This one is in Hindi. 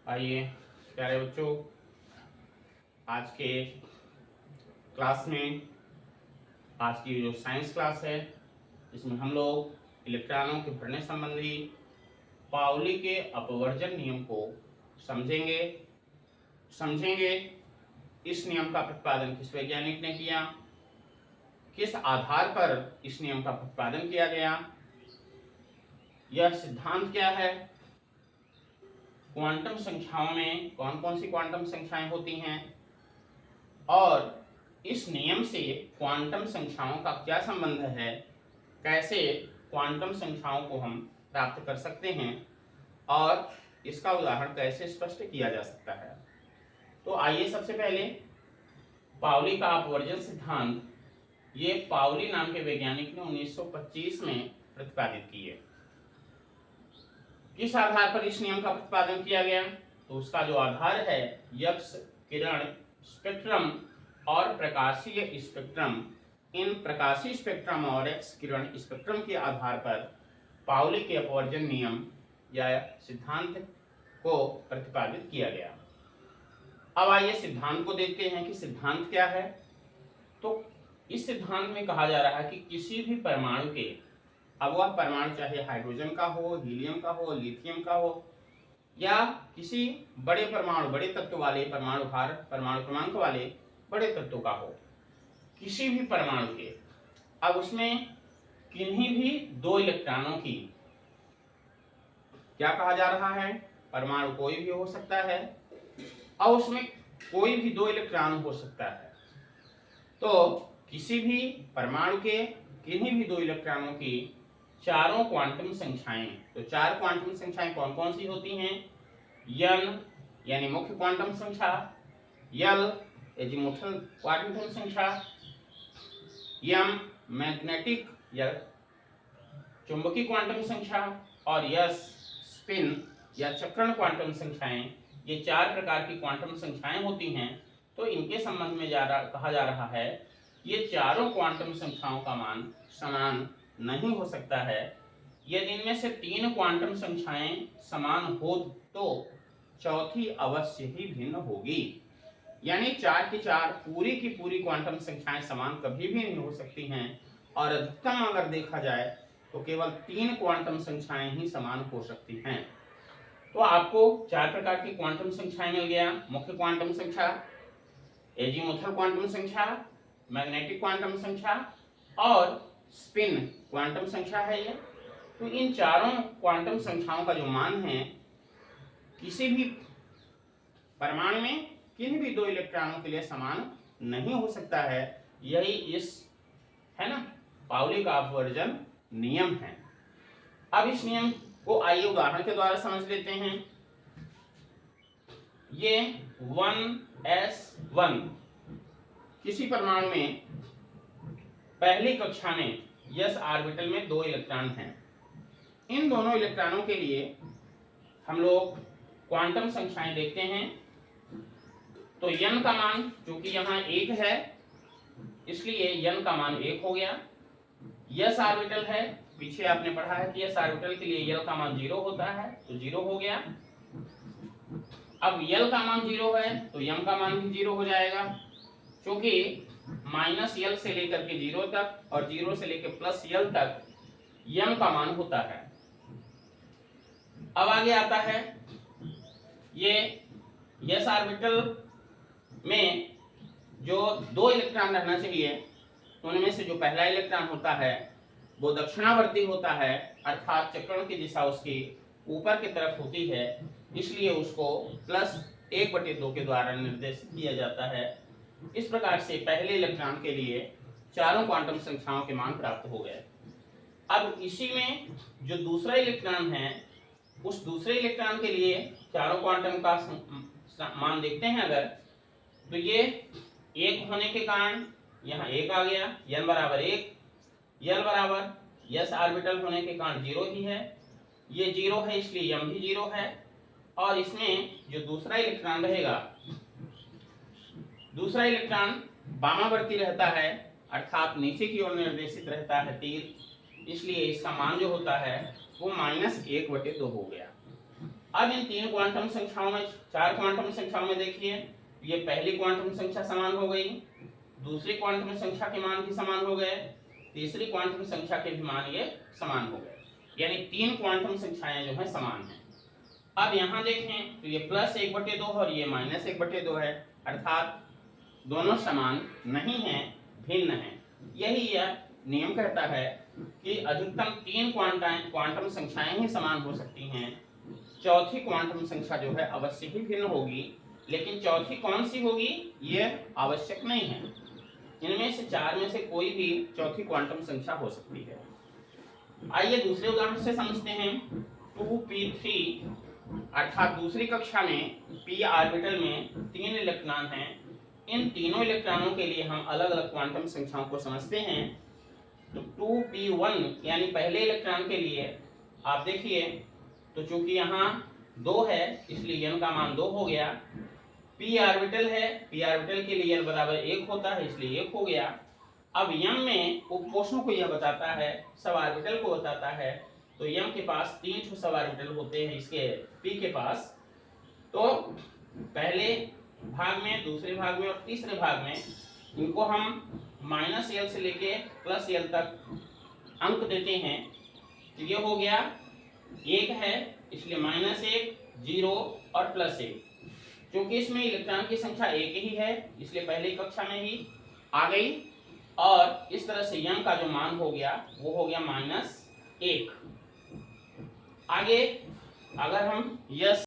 आइए प्यारे बच्चों, आज के क्लास में, आज की जो साइंस क्लास है इसमें हम लोग इलेक्ट्रॉनों के भरने संबंधी पाउली के अपवर्जन नियम को समझेंगे। इस नियम का प्रतिपादन किस वैज्ञानिक ने किया, किस आधार पर इस नियम का प्रतिपादन किया गया, यह सिद्धांत क्या है, क्वांटम संख्याओं में कौन कौन सी क्वांटम संख्याएं होती हैं और इस नियम से क्वांटम संख्याओं का क्या संबंध है, कैसे क्वांटम संख्याओं को हम प्राप्त कर सकते हैं और इसका उदाहरण कैसे स्पष्ट किया जा सकता है। तो आइए सबसे पहले पाउली का अपवर्जन सिद्धांत, ये पाउली नाम के वैज्ञानिक ने 1925 में प्रतिपादित किए। किस आधार पर इस नियम का प्रतिपादन किया गया, तो उसका जो आधार है एक्स किरण स्पेक्ट्रम और प्रकाशीय स्पेक्ट्रम, इन प्रकाशीय स्पेक्ट्रम और एक्स किरण स्पेक्ट्रम के आधार पर पाउली के अपवर्जन नियम या सिद्धांत को प्रतिपादित किया गया। अब आइए सिद्धांत को देखते हैं कि सिद्धांत क्या है। तो इस सिद्धांत में कहा जा रहा है कि किसी भी परमाणु के, अब वह परमाणु चाहे हाइड्रोजन का हो, हीलियम का हो, लिथियम का हो या किसी बड़े परमाणु, बड़े तत्व वाले, परमाणु भार, परमाणु क्रमांक वाले बड़े तत्व का हो, किसी भी परमाणु के, अब उसमें किन्हीं भी दो इलेक्ट्रॉनों की, क्या कहा जा रहा है, परमाणु कोई भी हो सकता है और उसमें कोई भी दो इलेक्ट्रॉन हो सकता है। तो किसी भी परमाणु के किन्हीं भी दो इलेक्ट्रॉनों की चारों क्वांटम संख्याएं, तो चार क्वांटम संख्याएं कौन कौन सी होती हैं, n यानी मुख्य क्वांटम संख्या, l एजीमुथल क्वांटम संख्या, m मैग्नेटिक या चुंबकीय क्वांटम संख्या और s स्पिन या चक्रण क्वांटम संख्याएं, ये चार प्रकार की क्वांटम संख्याएं होती हैं। तो इनके संबंध में कहा जा रहा है ये चारों क्वांटम संख्याओं का मान समान नहीं हो सकता है। यदि इनमें से तीन क्वांटम संख्याएं समान हो तो चौथी अवश्य ही भिन्न होगी, यानी चार की चार पूरी की पूरी क्वांटम संख्याएं समान कभी भी नहीं हो सकती हैं और अधिकतम अगर देखा जाए तो केवल तीन क्वांटम संख्याएं ही समान हो सकती हैं। तो आपको चार प्रकार की क्वांटम संख्याएं मिल गया, मुख्य क्वांटम संख्या, एजीमुथल क्वांटम संख्या, मैग्नेटिक क्वांटम संख्या और स्पिन क्वांटम संख्या है ये। तो इन चारों क्वांटम संख्याओं का जो मान है किसी भी परमाणु में किन्हीं भी दो इलेक्ट्रॉनों के लिए समान नहीं हो सकता है। यही इस है ना पाउली का अपवर्जन नियम है। अब इस नियम को आइए उदाहरण के द्वारा समझ लेते हैं। ये 1s1 किसी परमाणु में पहली कक्षा में s ऑर्बिटल में दो इलेक्ट्रॉन हैं। इन दोनों इलेक्ट्रॉनों के लिए हम लोग क्वांटम संख्याएं देखते हैं। तो n का मान चूंकि यहाँ 1 है इसलिए n का मान 1 हो गया। s ऑर्बिटल है, पीछे आपने पढ़ा है कि s ऑर्बिटल के लिए l का मान 0 होता है, तो 0 हो गया। अब l का मान 0 है तो m का मान भी 0 हो जाएगा, क्योंकि -l से लेकर के 0 तक और 0 से लेकर +l तक m का मान होता है। अब आगे आता है ये s ऑर्बिटल में जो दो इलेक्ट्रॉन रहना चाहिए, उनमें से जो पहला इलेक्ट्रॉन होता है वो दक्षिणावर्ती होता है, अर्थात चक्रण की दिशा उसकी ऊपर की तरफ होती है, इसलिए उसको +1/2 के द्वारा निर्देशित किया जाता है। इस प्रकार से पहले इलेक्ट्रॉन के लिए चारों क्वांटम संख्याओं के मान प्राप्त हो गए। अब इसी में जो दूसरा इलेक्ट्रॉन है, उस दूसरे इलेक्ट्रॉन के लिए चारों क्वांटम का मान देखते हैं अगर, तो ये 1 होने के कारण यहाँ 1 आ गया, n बराबर 1, l बराबर s ऑर्बिटल होने के कारण 0 ही है, ये 0 है इसलिए m भी 0 है। और इसमें जो दूसरा इलेक्ट्रॉन रहेगा, दूसरा इलेक्ट्रॉन वामावर्ती रहता है, अर्थात नीचे की ओर निर्देशित रहता है तीर, इसलिए इसका मान जो होता है वो -1/2 हो गया। अब इन तीन क्वांटम संख्याओं में, चार क्वांटम संख्याओं में देखिए, ये पहली क्वांटम संख्या समान हो गई, दूसरी क्वांटम संख्या के मान भी समान हो गए, तीसरी क्वांटम संख्या के भी मान ये समान हो गए, यानी तीन क्वांटम संख्याएं जो है समान हैं। अब यहाँ देखें तो ये +1/2 और ये -1/2 है, अर्थात दोनों समान नहीं हैं, भिन्न हैं। यही यह नियम कहता है कि अधिकतम तीन क्वांटम संख्याएं ही समान हो सकती हैं, चौथी क्वांटम संख्या जो है अवश्य ही भिन्न होगी, लेकिन चौथी कौन सी होगी ये आवश्यक नहीं है। इनमें से चार में से कोई भी चौथी क्वांटम संख्या हो सकती है। आइए दूसरे उदाहरण से समझते हैं। 2p3 अर्थात दूसरी कक्षा में p ऑर्बिटल में 3 इलेक्ट्रॉन हैं। इन तीनों इलेक्ट्रॉनों के लिए हम अलग अलग क्वांटम संख्याओं को समझते हैं। तो 2p1 यानी पहले इलेक्ट्रॉन के लिए आप देखिए, तो चूंकि यहाँ 2 है इसलिए n का मान 2 हो गया। p ऑर्बिटल है, p ऑर्बिटल के लिए n बराबर 1 होता है इसलिए 1 हो गया। अब m में उपकोषों को यह बताता है, सब ऑर्बिटल को बताता है, तो m के पास 3 सब ऑर्बिटल होते हैं इसके p के पास। तो पहले भाग में, दूसरे भाग में और तीसरे भाग में इनको हम -l से लेके +l तक अंक देते हैं। तो ये हो गया 1 है इसलिए -1, 0 और +1। क्योंकि इसमें इलेक्ट्रॉन की संख्या 1 ही है इसलिए पहली कक्षा में ही आ गई, और इस तरह से m का जो मान हो गया वो हो गया -1। आगे अगर हम यस